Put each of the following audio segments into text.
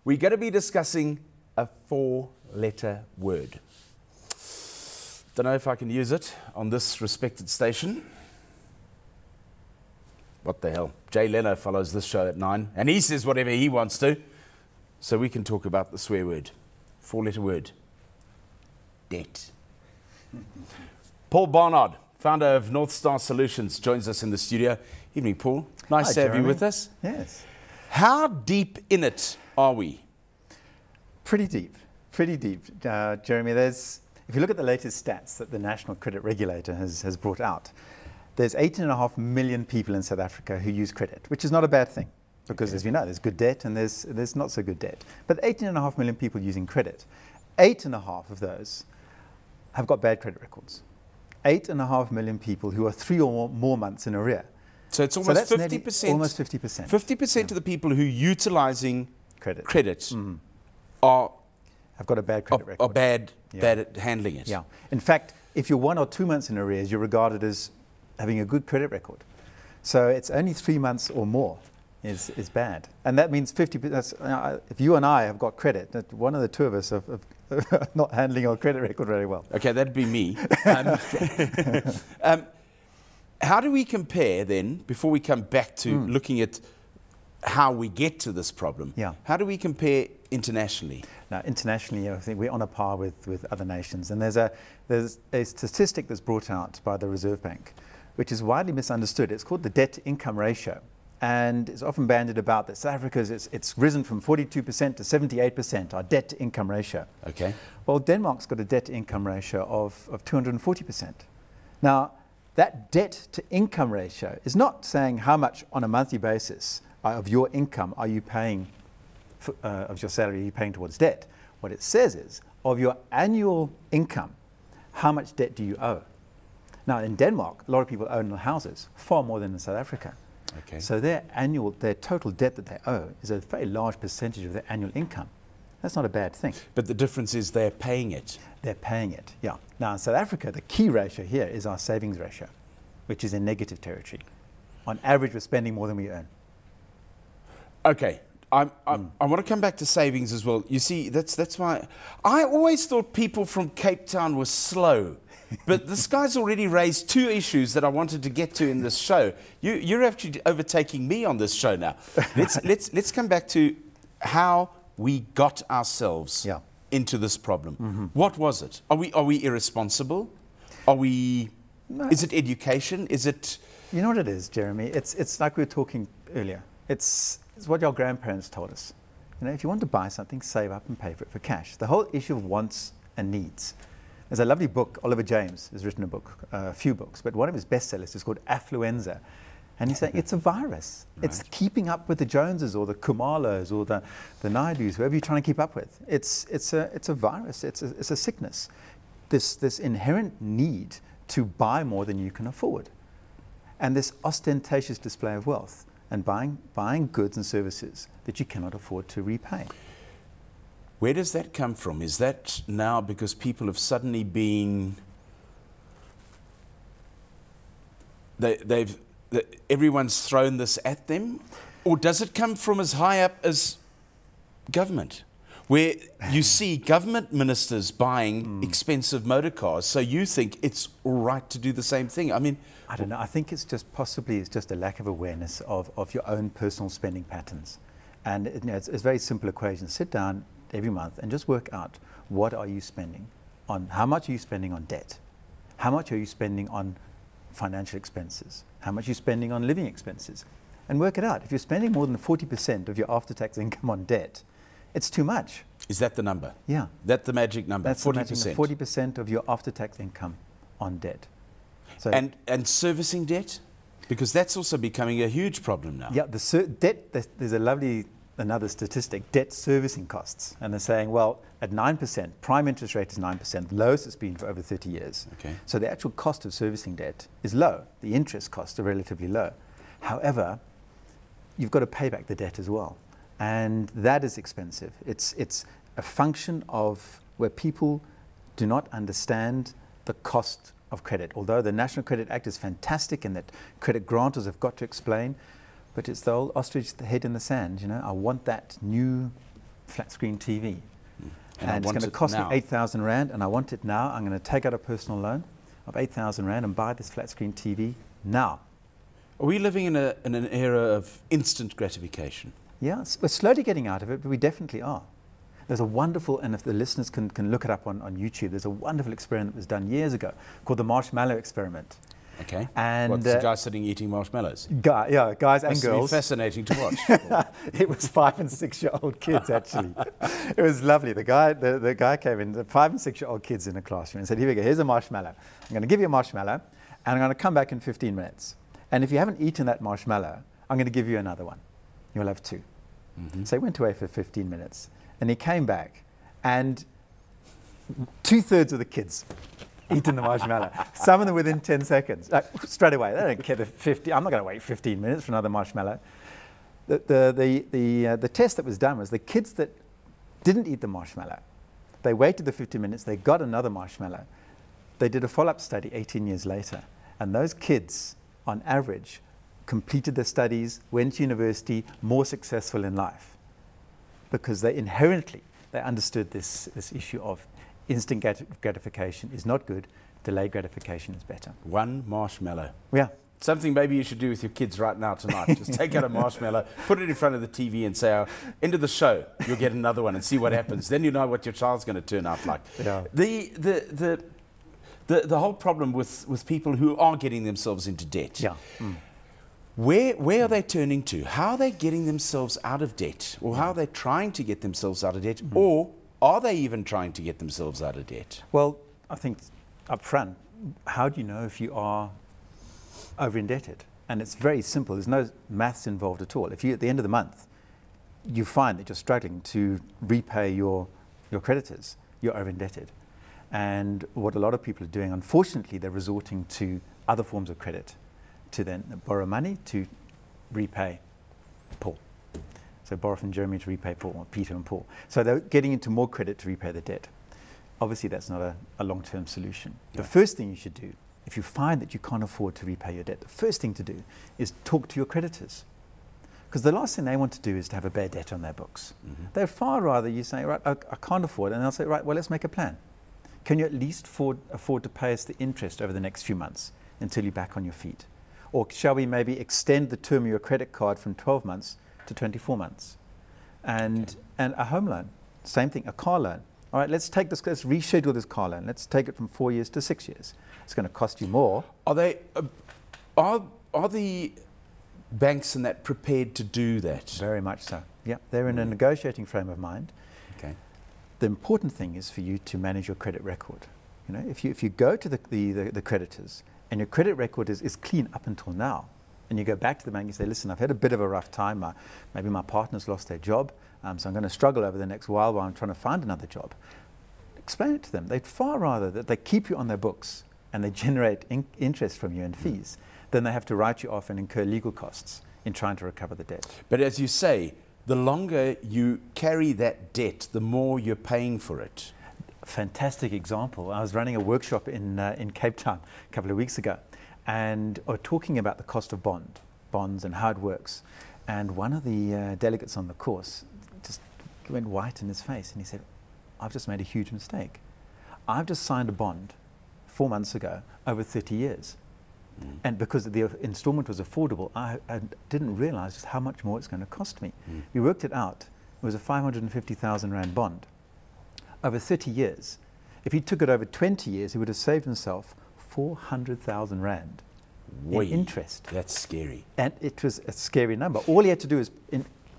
We're going to be discussing a four-letter word. Don't know if I can use it on this respected station. What the hell? Jay Leno follows this show at 9, and he says whatever he wants to. So we can talk about the swear word. Four-letter word. Debt. Paul Barnard, founder of North Star Solutions, joins us in the studio. Evening, Paul. Nice Hi, to have Jeremy. you with us. Yes. How deep in it are we? Pretty deep. Pretty deep, Jeremy. If you look at the latest stats that the National Credit Regulator has brought out, there's 18.5 million people in South Africa who use credit, which is not a bad thing. Because as we know, there's good debt and there's not so good debt. But 18.5 million people using credit, 8.5 of those have got bad credit records. 8.5 million people who are 3 or more months in arrear. So it's almost 50%. Almost 50%. 50% of the people who are utilizing credit have got a bad credit record. Are bad at handling it. Yeah. In fact, if you're 1 or 2 months in arrears, you're regarded as having a good credit record. So it's only 3 months or more is bad. And that means 50%. If you and I have got credit, that one of the two of us are not handling our credit record very well. Okay, that'd be me. How do we compare then, before we come back to looking at how we get to this problem, how do we compare internationally? Now, internationally, I think we're on a par with other nations. And there's a statistic that's brought out by the Reserve Bank, which is widely misunderstood. It's called the debt-income ratio. And it's often bandied about that South Africa's, it's risen from 42% to 78%, our debt-to-income ratio. Okay. Well, Denmark's got a debt-to-income ratio of 240%. Now, that debt-to-income ratio is not saying how much on a monthly basis of your income are you paying, of your salary are you paying towards debt. What it says is, of your annual income, how much debt do you owe? Now, in Denmark, a lot of people own houses, far more than in South Africa. Okay. So their total debt that they owe is a very large percentage of their annual income. That's not a bad thing. But the difference is they're paying it. They're paying it, yeah. Now in South Africa, the key ratio here is our savings ratio, which is in negative territory. On average, we're spending more than we earn. Okay. I want to come back to savings as well. You see, that's why I always thought people from Cape Town were slow. But this guy's already raised 2 issues that I wanted to get to in this show. You're actually overtaking me on this show now. Let's come back to how we got ourselves into this problem. What was it? Are we irresponsible? Is it education? Is it? You know what it is, Jeremy? It's like we were talking earlier. It's what your grandparents told us. You know, if you want to buy something, save up and pay for it for cash. The whole issue of wants and needs. There's a lovely book, Oliver James has written a book, a few books, but one of his bestsellers is called Affluenza. And he's saying it's a virus. Right. It's keeping up with the Joneses or the Kumalos or the Naidus, whoever you're trying to keep up with. It's a virus, it's a sickness. This inherent need to buy more than you can afford. And this ostentatious display of wealth and buying goods and services that you cannot afford to repay. Where does that come from? Is that now because people have suddenly been, everyone's thrown this at them? Or does it come from as high up as government, where you see government ministers buying expensive motor cars, so you think it's all right to do the same thing? I mean, I don't know. I think it's just possibly a lack of awareness of your own personal spending patterns. And it's a very simple equation. Sit down every month and just work out what are you spending on, how much are you spending on debt, how much are you spending on financial expenses, how much are you spending on living expenses, and work it out. If you're spending more than 40% of your after-tax income on debt, it's too much. Is that the number? Yeah. That's the magic number, that's 40%? 40% of your after-tax income on debt. So and servicing debt? Because that's also becoming a huge problem now. Yeah, there's a lovely another statistic, debt servicing costs. And they're saying, well, at 9%, prime interest rate is 9%, lowest it's been for over 30 years. Okay. So the actual cost of servicing debt is low. The interest costs are relatively low. However, you've got to pay back the debt as well. And that is expensive. It's a function of where people do not understand the cost of credit. Although the National Credit Act is fantastic in that credit grantors have got to explain, but it's the old ostrich, the head in the sand, you know. I want that new flat screen TV. And it's going to cost me 8,000 Rand, and I want it now. I'm going to take out a personal loan of 8,000 Rand and buy this flat screen TV now. Are we living in an era of instant gratification? Yeah, we're slowly getting out of it, but we definitely are. There's a wonderful, and if the listeners can look it up on YouTube, there's a wonderful experiment that was done years ago called the marshmallow experiment. Okay. And what's the guy sitting eating marshmallows? Yeah, guys and Must girls. be fascinating to watch. It was 5- and 6-year-old kids, actually. It was lovely. The guy came in, the 5- and 6-year-old kids in a classroom and said, here we go, here's a marshmallow. I'm going to give you a marshmallow, and I'm going to come back in 15 minutes. And if you haven't eaten that marshmallow, I'm going to give you another one. You'll have 2. So he went away for 15 minutes, and he came back, and 2/3 of the kids eaten the marshmallow. Some of them within 10 seconds, straight away. They don't care. I'm not going to wait 15 minutes for another marshmallow. The test that was done was the kids that didn't eat the marshmallow, they waited the 15 minutes, they got another marshmallow. They did a follow-up study 18 years later, and those kids, on average, completed their studies, went to university, more successful in life, because they understood this issue of instant gratification is not good, delayed gratification is better. One marshmallow. Yeah. Something maybe you should do with your kids right now tonight. Just take out a marshmallow, put it in front of the TV and say, end of the show, you'll get another one and see what happens. Then you know what your child's going to turn out like. Yeah. The whole problem with people who are getting themselves into debt, yeah. Where are they turning to? How are they getting themselves out of debt? Or how are they trying to get themselves out of debt? Or are they even trying to get themselves out of debt? Well, I think up front, how do you know if you are over indebted? And it's very simple. There's no maths involved at all. If you, at the end of the month, you find that you're struggling to repay your creditors, you're over indebted. And what a lot of people are doing, unfortunately, they're resorting to other forms of credit to then borrow money to repay Paul. So borrow from Jeremy to repay Paul, or Peter and Paul. So they're getting into more credit to repay the debt. Obviously, that's not a long-term solution. Yeah. The first thing you should do, if you find that you can't afford to repay your debt, the first thing to do is talk to your creditors. Because the last thing they want to do is to have a bad debt on their books. They'd far rather you say, right, I can't afford it, and they'll say, right, well, let's make a plan. Can you at least afford to pay us the interest over the next few months until you're back on your feet? Or shall we maybe extend the term of your credit card from 12 months to 24 months? And a home loan, same thing, a car loan. All right, let's reschedule this car loan. Let's take it from 4 years to 6 years. It's going to cost you more. Are they, are the banks and that prepared to do that? Very much so. Yeah, they're in a negotiating frame of mind. Okay. The important thing is for you to manage your credit record. You know, if you go to the creditors and your credit record is clean up until now, and you go back to the bank and say, listen, I've had a bit of a rough time. Maybe my partner's lost their job, so I'm going to struggle over the next while I'm trying to find another job. Explain it to them. They'd far rather that they keep you on their books and they generate interest from you and fees than they have to write you off and incur legal costs in trying to recover the debt. But as you say, the longer you carry that debt, the more you're paying for it. Fantastic example. I was running a workshop in Cape Town a couple of weeks ago, and talking about the cost of bonds and how it works. And one of the delegates on the course just went white in his face, and he said, I've just made a huge mistake. I've just signed a bond 4 months ago over 30 years. And because the installment was affordable, I didn't realize just how much more it's going to cost me. We worked it out. It was a 550,000 Rand bond. Over 30 years. If he took it over 20 years, he would have saved himself 400,000 Rand in interest. That's scary. And it was a scary number. All he had to do is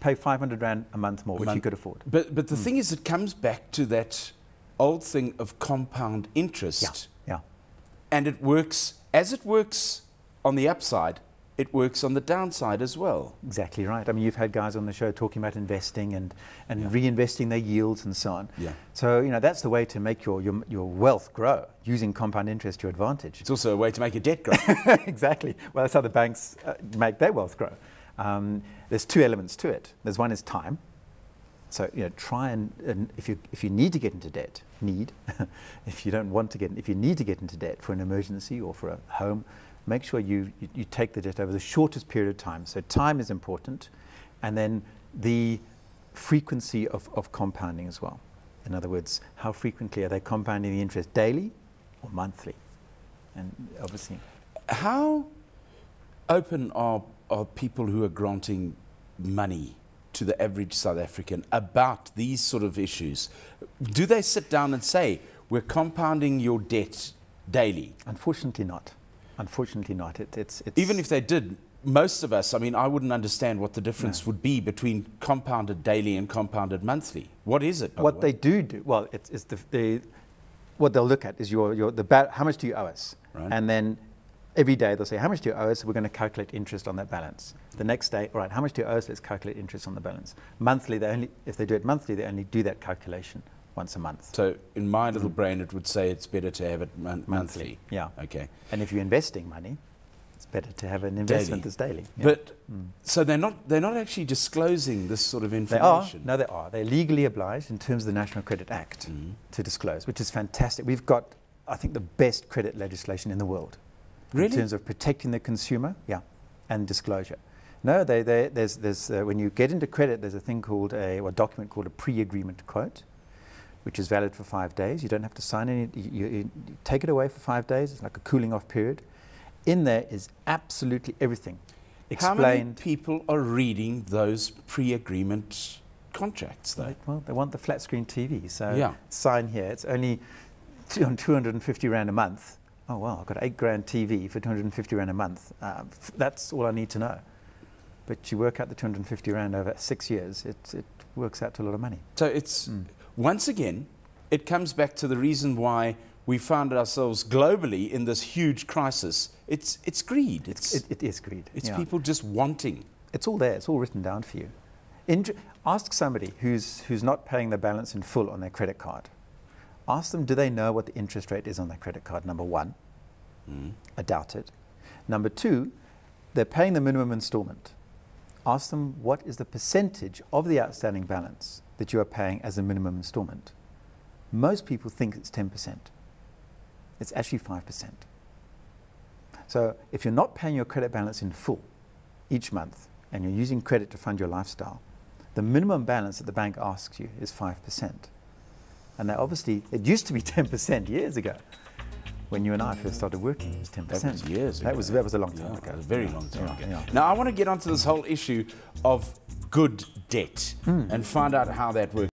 pay 500 Rand a month more, which he could afford. But the thing is, it comes back to that old thing of compound interest. Yeah. And it works, as it works on the upside, it works on the downside as well. Exactly right. I mean, you've had guys on the show talking about investing and reinvesting their yields and so on. Yeah. So, you know, that's the way to make your wealth grow, using compound interest to your advantage. It's also a way to make your debt grow. Exactly. Well, that's how the banks make their wealth grow. There's two elements to it. There's one is time. So, you know, try and if you need to get into debt, if you don't want to if you need to get into debt for an emergency or for a home, make sure you take the debt over the shortest period of time. So time is important. And then the frequency of compounding as well. In other words, how frequently are they compounding the interest, daily or monthly? And obviously, how open are people who are granting money to the average South African about these sort of issues? Do they sit down and say, we're compounding your debt daily? Unfortunately not. Unfortunately not. It's even if they did, most of us, I mean, I wouldn't understand what the difference would be between compounded daily and compounded monthly. What is it? What they do, well, it's what they'll look at is how much do you owe us? Right. And then every day they'll say, how much do you owe us? We're going to calculate interest on that balance. The next day, all right, how much do you owe us? Let's calculate interest on the balance. Monthly, if they do it monthly, they only do that calculation once a month. So in my little brain, it would say it's better to have it monthly. Yeah. Okay. And if you're investing money, it's better to have an investment that's daily. Yeah. But so they're not actually disclosing this sort of information. They are. They're legally obliged in terms of the National Credit Act to disclose, which is fantastic. We've got, I think, the best credit legislation in the world. Really? In terms of protecting the consumer, and disclosure. No, there's when you get into credit, there's a thing called a document called a pre-agreement quote, which is valid for 5 days. You don't have to sign any. You take it away for 5 days. It's like a cooling off period. In there is absolutely everything explained. How many people are reading those pre-agreement contracts, though? Well, they want the flat screen TV, so sign here. It's only 250 Rand a month. Oh, well, I've got 8 grand TV for 250 Rand a month. That's all I need to know. But you work out the 250 Rand over 6 years, it works out to a lot of money. So it's, once again, it comes back to the reason why we found ourselves globally in this huge crisis. It's greed. It is greed. It's people just wanting. It's all there. It's all written down for you. Ask somebody who's not paying their balance in full on their credit card. Ask them, do they know what the interest rate is on their credit card, number one? I doubt it. Number two, they're paying the minimum installment. Ask them, what is the percentage of the outstanding balance that you are paying as a minimum installment? Most people think it's 10%. It's actually 5%. So if you're not paying your credit balance in full each month and you're using credit to fund your lifestyle, the minimum balance that the bank asks you is 5%. And they obviously, it used to be 10% years ago. When you and I first started working, it was 10%. That was years ago. That was a long time ago. A very long time ago. Yeah. Now, I want to get onto this whole issue of good debt and find out how that works.